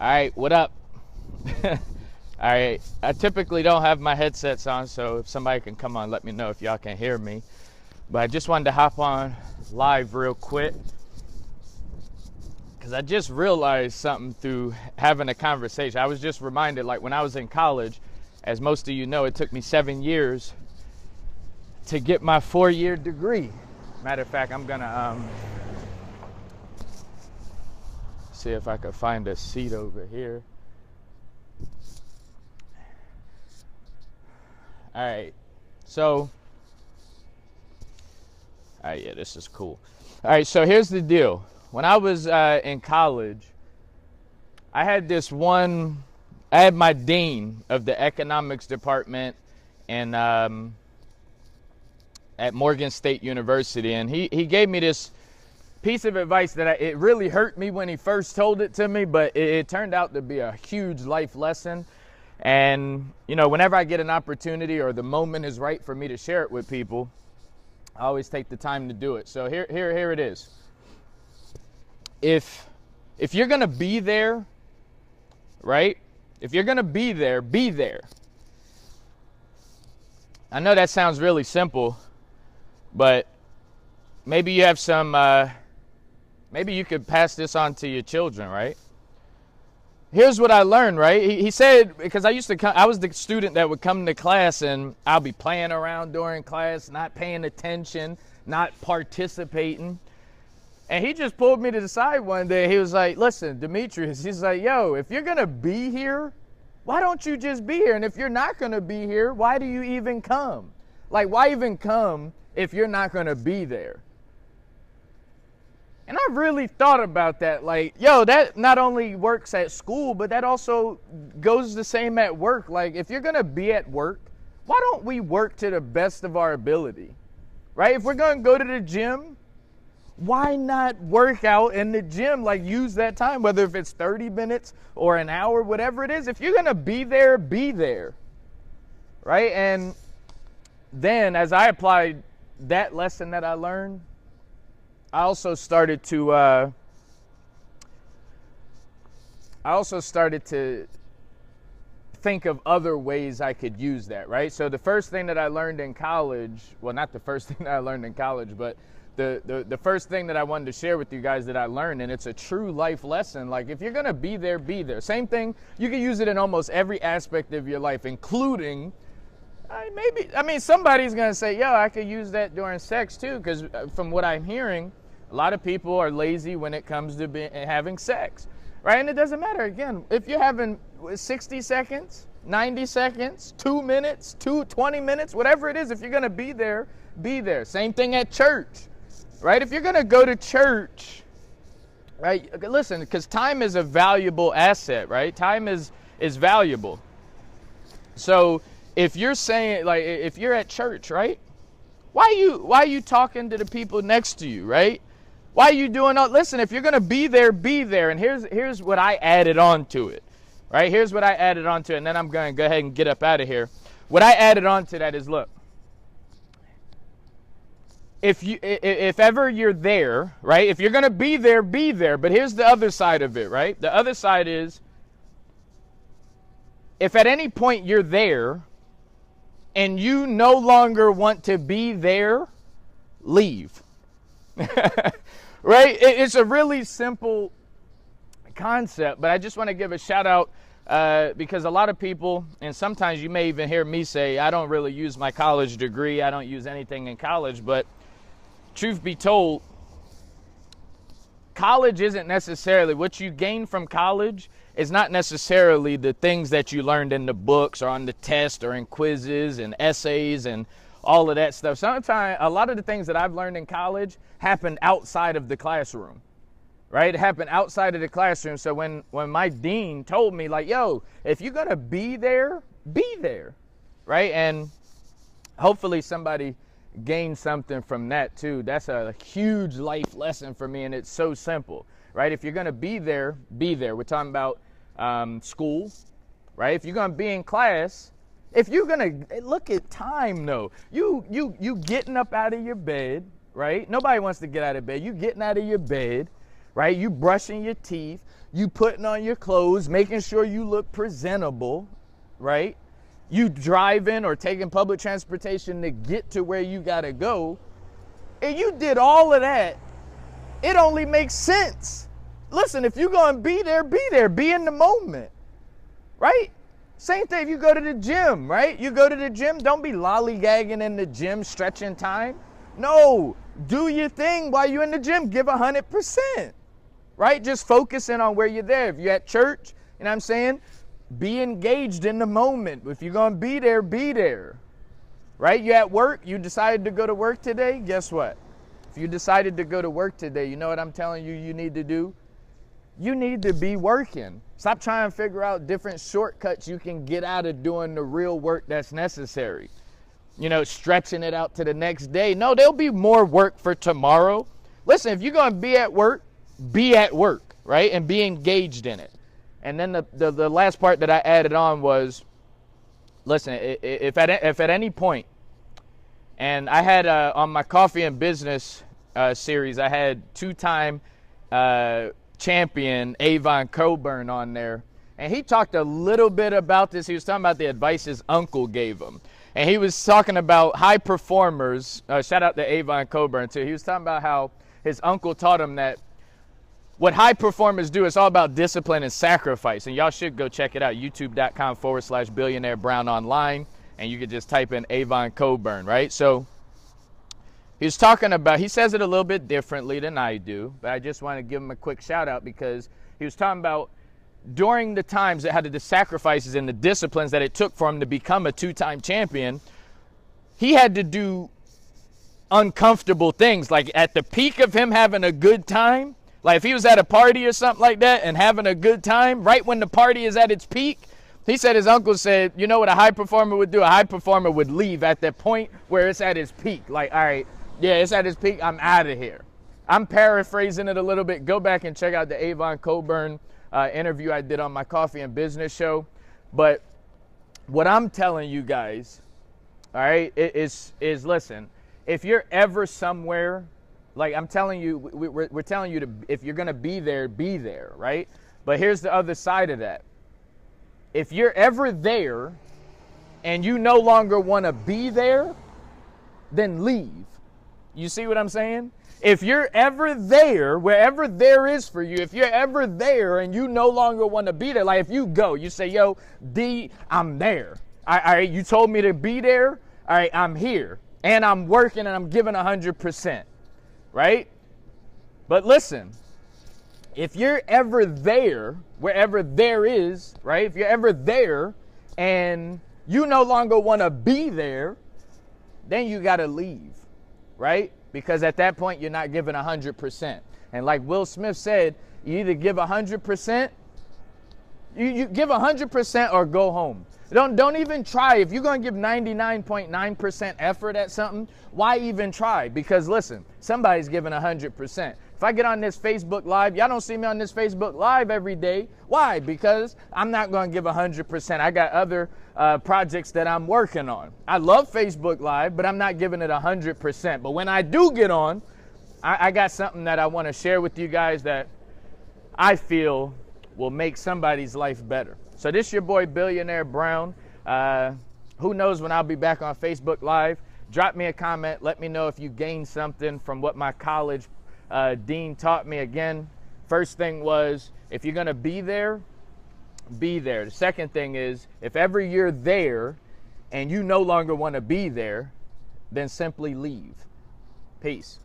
All right, what up? All right, I typically don't have my headsets on, so if somebody can come on, let me know if y'all can hear me. But I just wanted to hop on live real quick because I just realized something through having a conversation. I was just reminded, like when I was in college, as most of you know, it took me 7 years to get my 4-year degree. Matter of fact, I'm gonna see if I can find a seat over here. All right, so, all right, yeah, this is cool. All right, so here's the deal. When I was in college, I had my dean of the economics department and at Morgan State University, and he gave me this piece of advice that it really hurt me when he first told it to me, but it turned out to be a huge life lesson. And, you know, whenever I get an opportunity or the moment is right for me to share it with people, I always take the time to do it. So here it is. If you're going to be there, right? If you're going to be there, be there. I know that sounds really simple, but maybe you have some, maybe you could pass this on to your children, right? Here's what I learned, right? He said, because I was the student that would come to class and I'll be playing around during class, not paying attention, not participating. And he just pulled me to the side one day. He was like, listen, Demetrius, he's like, yo, if you're going to be here, why don't you just be here? And if you're not going to be here, why do you even come? Like, why even come if you're not going to be there? And I really thought about that, like, yo, that not only works at school, but that also goes the same at work. Like, if you're going to be at work, why don't we work to the best of our ability, right? If we're going to go to the gym, why not work out in the gym? Like, use that time, whether if it's 30 minutes or an hour, whatever it is. If you're going to be there, right? And then as I applied that lesson that I learned, I also started to think of other ways I could use that, right? So the first thing that I learned in college, well, not the first thing that I learned in college, but the first thing that I wanted to share with you guys that I learned, and it's a true life lesson. Like, if you're going to be there, be there. Same thing, you can use it in almost every aspect of your life, including, somebody's going to say, yo, I could use that during sex too, because from what I'm hearing, a lot of people are lazy when it comes to having sex, right? And it doesn't matter, again, if you're having 60 seconds, 90 seconds, 2 minutes, 20 minutes, whatever it is, if you're going to be there, be there. Same thing at church, right? If you're going to go to church, right? Listen, because time is a valuable asset, right? Time is valuable. So if you're saying, like, if you're at church, right? Why are you talking to the people next to you, right? Why are you doing all? Listen, if you're going to be there, be there. And here's what I added on to it, right? Here's what I added on to it, and then I'm going to go ahead and get up out of here. What I added on to that is, look, if ever you're there, right? If you're going to be there, be there. But here's the other side of it, right? The other side is, if at any point you're there and you no longer want to be there, leave. Right? It's a really simple concept, but I just want to give a shout out because a lot of people, and sometimes you may even hear me say, I don't really use my college degree, I don't use anything in college, but truth be told, college isn't necessarily, what you gain from college is not necessarily the things that you learned in the books or on the test or in quizzes and essays and all of that stuff. Sometimes, a lot of the things that I've learned in college happened outside of the classroom, right? It happened outside of the classroom. So when my dean told me, like, yo, if you're going to be there, right? And hopefully somebody gained something from that too. That's a huge life lesson for me, and it's so simple, right? If you're going to be there, be there. We're talking about school, right? If you're going to be in class, if you're going to look at time, though, you getting up out of your bed, right? Nobody wants to get out of bed. You getting out of your bed, right? You brushing your teeth, you putting on your clothes, making sure you look presentable, right? You driving or taking public transportation to get to where you got to go, and you did all of that, it only makes sense. Listen, if you're going to be there, be in the moment, right? Same thing if you go to the gym, right? You go to the gym, don't be lollygagging in the gym, stretching time. No, do your thing while you're in the gym. Give 100%, right? Just focusing on where you're there. If you're at church, you know what I'm saying? Be engaged in the moment. If you're going to be there, right? You're at work, you decided to go to work today, guess what? If you decided to go to work today, you know what I'm telling you need to do? You need to be working. Stop trying to figure out different shortcuts you can get out of doing the real work that's necessary. You know, stretching it out to the next day. No, there'll be more work for tomorrow. Listen, if you're going to be at work, right? And be engaged in it. And then the last part that I added on was, listen, if at any point, and I had on my Coffee and Business series, I had two-time champion Avon Coburn on there, and he talked a little bit about this. He was talking about the advice his uncle gave him, and he was talking about high performers. Shout out to Avon Coburn too. He was talking about how his uncle taught him that what high performers do is all about discipline and sacrifice. And y'all should go check it out, youtube.com/Billionaire Brown online, and you could just type in Avon Coburn, right? So he was talking about, he says it a little bit differently than I do, but I just want to give him a quick shout out because he was talking about during the times that had the sacrifices and the disciplines that it took for him to become a two-time champion, he had to do uncomfortable things. Like at the peak of him having a good time, like if he was at a party or something like that and having a good time, right when the party is at its peak, he said his uncle said, you know what a high performer would do? A high performer would leave at the point where it's at its peak. Like, all right, yeah, it's at its peak, I'm out of here. I'm paraphrasing it a little bit. Go back and check out the Avon Coburn interview I did on my Coffee and Business show. But what I'm telling you guys, all right, is listen, if you're ever somewhere, like I'm telling you, we're telling you to, if you're going to be there, right? But here's the other side of that. If you're ever there and you no longer want to be there, then leave. You see what I'm saying? If you're ever there, wherever there is for you, if you're ever there and you no longer want to be there, like if you go, you say, yo, D, I'm there. All right, you told me to be there. All right, I'm here. And I'm working and I'm giving 100%. Right? But listen, if you're ever there, wherever there is, right? If you're ever there and you no longer want to be there, then you got to leave, right? Because at that point, you're not giving 100%. And like Will Smith said, you either give 100%, you give 100% or go home. Don't even try. If you're going to give 99.9% effort at something, why even try? Because listen, somebody's giving 100%. If I get on this Facebook Live, y'all don't see me on this Facebook Live every day. Why? Because I'm not going to give 100%. I got other projects that I'm working on. I love Facebook Live, but I'm not giving it 100%. But when I do get on, I got something that I want to share with you guys that I feel will make somebody's life better. So this is your boy Billionaire Brown. Who knows when I'll be back on Facebook Live. Drop me a comment. Let me know if you gained something from what my college dean taught me. Again, first thing was, if you're going to be there, be there. The second thing is, if ever you're there and you no longer want to be there, then simply leave. Peace.